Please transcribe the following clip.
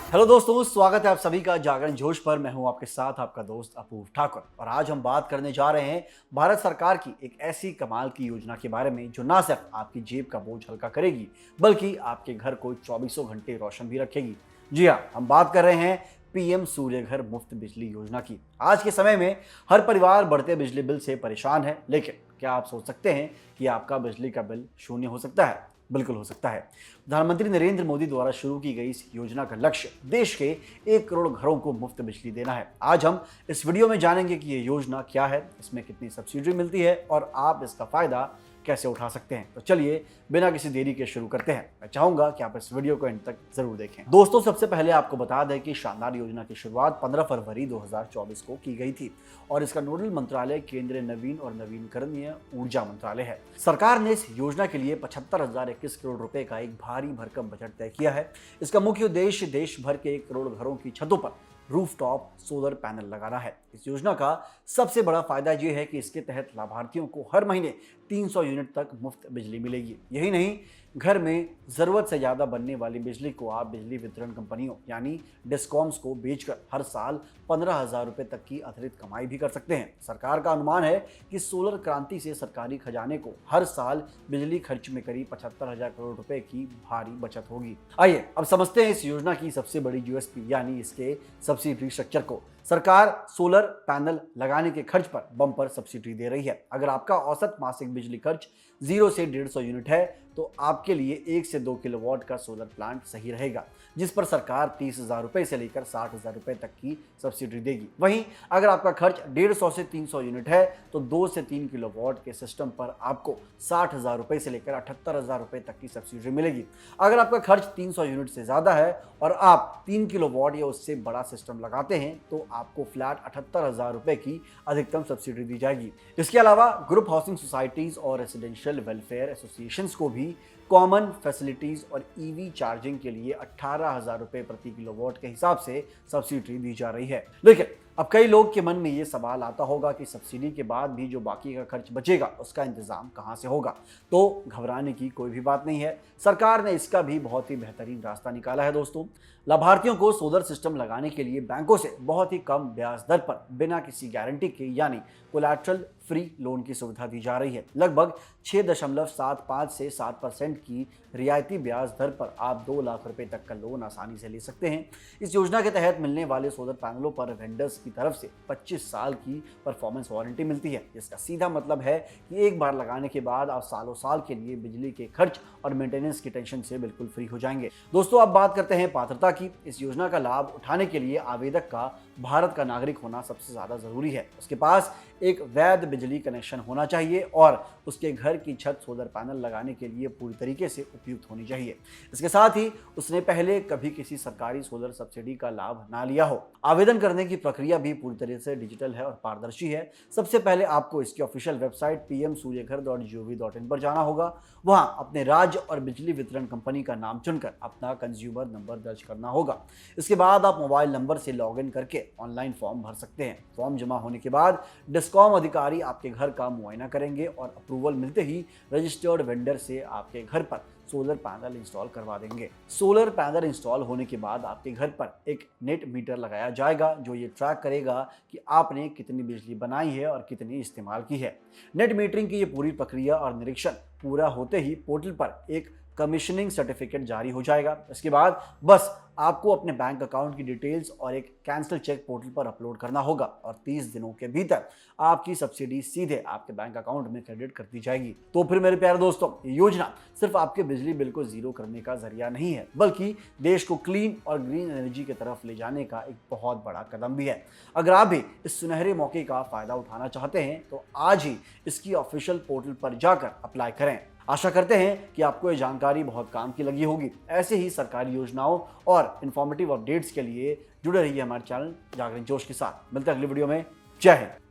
Hello दोस्तों, स्वागत है आप सभी का जागरण जोश पर। मैं हूं आपके साथ आपका दोस्त अपूर्व ठाकुर और आज हम बात करने जा रहे हैं भारत सरकार की एक ऐसी कमाल की योजना के बारे में जो ना सिर्फ आपकी जेब का बोझ हल्का करेगी बल्कि आपके घर को चौबीसों घंटे रोशन भी रखेगी। जी हाँ, हम बात कर रहे हैं पीएम सूर्य घर मुफ्त बिजली योजना की। आज के समय में हर परिवार बढ़ते बिजली बिल से परेशान है, लेकिन क्या आप सोच सकते हैं कि आपका बिजली का बिल शून्य हो सकता है? बिल्कुल हो सकता है। प्रधानमंत्री नरेंद्र मोदी द्वारा शुरू की गई इस योजना का लक्ष्य देश के 1 करोड़ घरों को मुफ्त बिजली देना है। आज हम इस वीडियो में जानेंगे कि ये योजना क्या है, इसमें कितनी सब्सिडी मिलती है और आप इसका फायदा कैसे उठा सकते हैं। तो चलिए बिना किसी देरी के शुरू करते हैं। मैं चाहूंगा कि आप इस वीडियो को एंड तक जरूर देखें। दोस्तों, सबसे पहले आपको बता दें कि शानदार योजना की शुरुआत 15 फरवरी 2024 को की गई थी और इसका नोडल मंत्रालय केंद्रीय नवीन और नवीनकरणीय ऊर्जा मंत्रालय है। सरकार ने इस योजना के लिए 75,021 करोड़ रुपए का एक भारी भरकम बजट तय किया है। इसका मुख्य उद्देश्य देश भर के 1 करोड़ घरों की छतों पर रूफटॉप सोलर पैनल लगाना है। इस योजना का सबसे बड़ा फायदा यह है कि इसके तहत लाभार्थियों को हर महीने 300 यूनिट तक मुफ्त बिजली मिलेगी। यही नहीं, घर में जरूरत से ज्यादा बनने वाली बिजली को आप बिजली वितरण कंपनियों यानी डिस्कॉम्स को बेचकर हर साल 15,000 रुपए तक की अतिरिक्त कमाई भी कर सकते हैं। सरकार का अनुमान है कि सोलर क्रांति से सरकारी खजाने को हर साल बिजली खर्च में करीब 75,000 करोड़ रुपए की भारी बचत होगी। आइए अब समझते हैं इस योजना की सबसे बड़ी यूएसपी यानी इसके सब्सिडी स्ट्रक्चर को। सरकार सोलर पैनल लगाने के खर्च पर बम्पर सब्सिडी दे रही है। अगर आपका औसत मासिक बिजली खर्च 0 से 150 यूनिट है तो आपके लिए 1 से 2 किलोवाट का सोलर प्लांट सही रहेगा, जिस पर सरकार 30,000 रुपए से लेकर 60,000 रुपए तक की सब्सिडी देगी। वहीं अगर आपका खर्च 150 से 300 यूनिट है तो 2 से 3 किलोवाट के सिस्टम पर आपको 60,000 रुपए से लेकर 78,000 रुपए तक की सब्सिडी मिलेगी। अगर आपका खर्च 300 यूनिट से ज्यादा है और आप 3 किलोवाट या उससे बड़ा सिस्टम लगाते हैं तो आपको फ्लैट 78,000 रुपए की अधिकतम सब्सिडी दी जाएगी। इसके अलावा ग्रुप हाउसिंग सोसाइटीज और रेसिडेंशियल वेलफेयर एसोसिएशंस को भी कॉमन फैसिलिटीज और ईवी चार्जिंग के लिए 18,000 रुपए प्रति किलोवाट के हिसाब से सब्सिडी दी जा रही है। लेकिन अब कई लोग के मन में ये सवाल आता होगा कि सब्सिडी के बाद भी जो बाकी का खर्च बचेगा उसका इंतजाम कहां से होगा। तो घबराने की कोई भी बात नहीं है, सरकार ने इसका भी बहुत ही बेहतरीन रास्ता निकाला है। दोस्तों, लाभार्थियों को सोलर सिस्टम लगाने के लिए बैंकों से बहुत ही कम ब्याज दर पर बिना किसी गारंटी के यानी कोलैटरल फ्री लोन की सुविधा दी जा रही है। लगभग 6.75 से 7% की रियायती ब्याज दर पर आप 2 लाख रुपए तक का लोन आसानी से ले सकते हैं। इस योजना के तहत मिलने वाले सोलर पैनलों पर वेंडर्स की तरफ से 25 साल की परफॉर्मेंस वारंटी मिलती है, जिसका सीधा मतलब है कि एक बार लगाने के बाद आप सालों साल के लिए बिजली के खर्च और मेंटेनेंस की टेंशन से बिल्कुल फ्री हो जाएंगे। दोस्तों, अब बात करते हैं पात्रता की। इस योजना का लाभ उठाने के लिए आवेदक का भारत का नागरिक होना सबसे ज्यादा जरूरी है। उसके पास एक वैध बिजली कनेक्शन होना चाहिए और उसके घर की छत सोलर पैनल लगाने के लिए पूरी तरीके से उपयुक्त होनी चाहिए। इसके साथ ही उसने पहले कभी किसी सरकारी सोलर सब्सिडी का लाभ ना लिया हो। आवेदन करने की प्रक्रिया भी पूरी तरह से डिजिटल है और पारदर्शी है। सबसे पहले आपको इसकी ऑफिशियल वेबसाइट pmsuryaghar.gov.in पर जाना होगा। वहां अपने राज्य और बिजली वितरण कंपनी का नाम चुनकर अपना कंज्यूमर नंबर दर्ज करना होगा। इसके बाद आप मोबाइल नंबर से लॉगिन करके ऑनलाइन फॉर्म भर सकते हैं। फॉर्म जमा होने के बाद डिस्कॉम अधिकारी आपके घर का मुआयना करेंगे और अप्रूवल मिलते ही रजिस्टर्ड वेंडर से आपके घर पर सोलर पैनल इंस्टॉल करवा देंगे। सोलर पैनल इंस्टॉल होने के बाद आपके घर पर एक नेट मीटर लगाया जाएगा जो ये ट्रैक करेगा कि आपने कितनी बिजली बनाई है और कितनी इस्तेमाल की है। नेट मीटरिंग की ये पूरी प्रक्रिया और निरीक्षण पूरा होते ही पोर्टल पर एक कमीशनिंग सर्टिफिकेट जारी हो जाएगा। इसके बाद बस आपको अपने बैंक अकाउंट की डिटेल्स और एक कैंसिल चेक पोर्टल पर अपलोड करना होगा और 30 दिनों के भीतर आपकी सब्सिडी सीधे आपके बैंक अकाउंट में क्रेडिट कर दी जाएगी। तो फिर मेरे प्यारे दोस्तों, ये योजना सिर्फ आपके बिजली बिल को जीरो करने का जरिया नहीं है बल्कि देश को क्लीन और ग्रीन एनर्जी की तरफ ले जाने का एक बहुत बड़ा कदम भी है। अगर आप भी इस सुनहरे मौके का फायदा उठाना चाहते हैं तो आज ही इसकी ऑफिशियल पोर्टल पर जाकर अप्लाई करें। आशा करते हैं कि आपको ये जानकारी बहुत काम की लगी होगी। ऐसे ही सरकारी योजनाओं और इन्फॉर्मेटिव अपडेट्स के लिए जुड़े रहिए हमारे चैनल जागरण जोश के साथ। मिलते हैं अगली वीडियो में। जय हिंद।